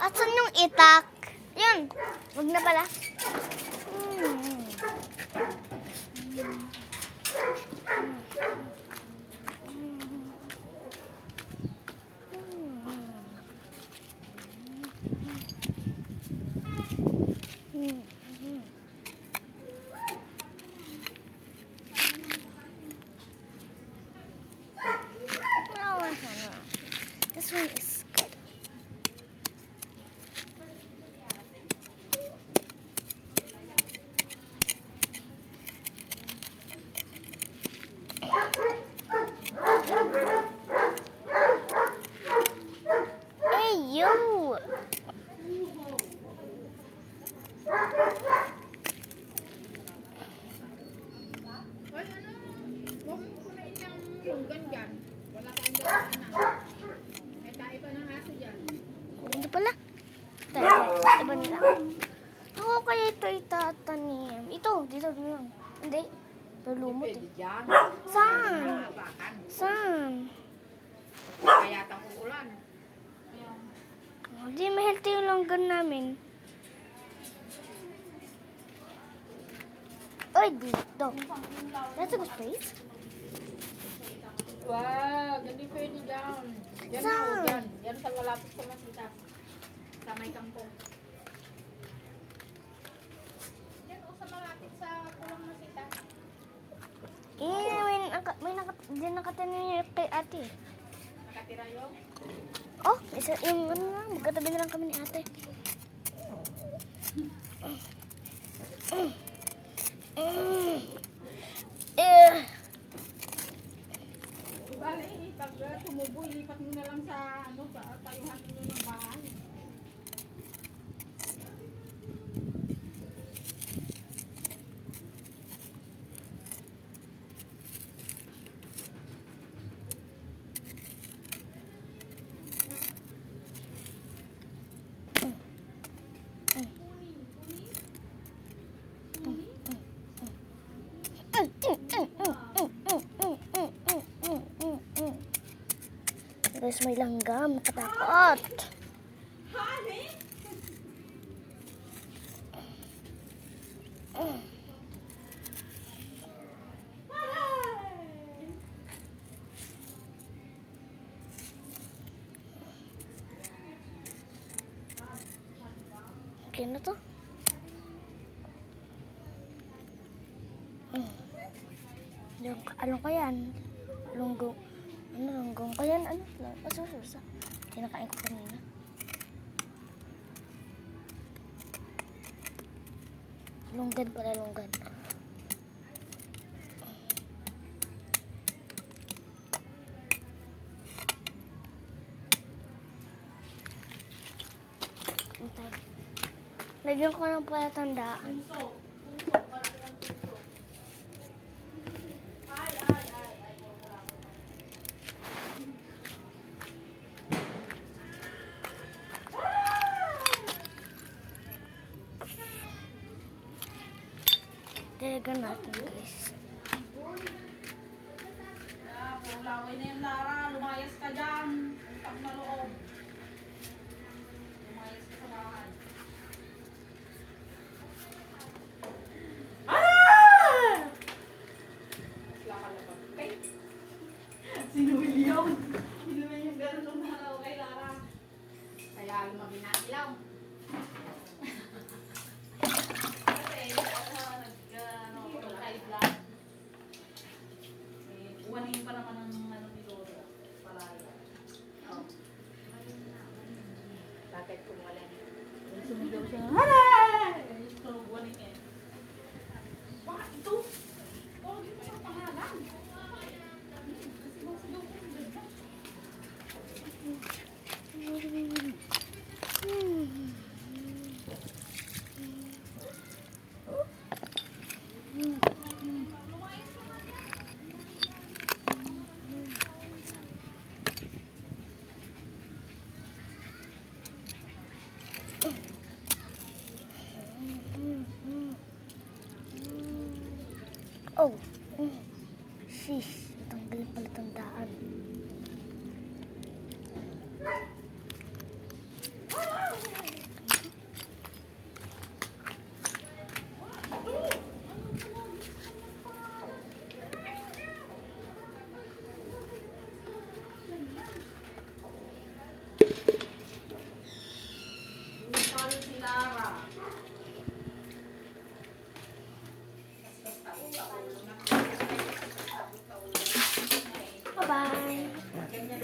Asan yung itak? Yun. Wag na pala. This one is good. Hey, you! Hoy, ano? Huwag mo kumain ng lunggan dyan. Wala kang gawin na. May tayo pa ng aso dyan. Hindi pala. Tayo, iba nila. Ako kaya ito itatanim. Ito, dito. Hindi. Ito lumot eh. Pwede dyan. Saan? Habakan. Saan? Kaya tang uulan. Hindi, ma-healthy yung longgan namin. Oy, dito. That's a good place. Wow, hindi pwede dyan. Yan Saan? na, yan. Yan sa malapit sa masita. Sa may kangkong. Yan o sa malapit sa pulang masita. Diyan nakatanim niya kay ate. Nakatira yung. Oh, isa, yung ano na, magkatabi na lang kami ni ate. Bale, pag tumubo, ilipat mo na lang sa ano, tayuhan ninyo ng bahay. Guys, may langgam, nakatakot. Okay na to. Ano kaya? Lunggong. Ano lunggong? Kaya ano? Masususa. Kinakain ko kanina. Lunggan pala, lunggan. Lagyan ko ng palatandaan. Talaga natin, guys. Laway na yung Lara, lumayas ka dyan. Pag na loob. Lumayas ka sa bahay. Sino William? Sino na yung gano'n nung naraw kay Lara? Kaya lumabing na ilaw. Kasi, high blood. Uwanin pa naman ang ano ni Lolo. Palaya. Oh. Bakit kung wala niya? Sumigaw siya. Haray! Ito, uwanin eh. Bakit ito? Oh, hindi pa yung pangalan. Oh. Sis.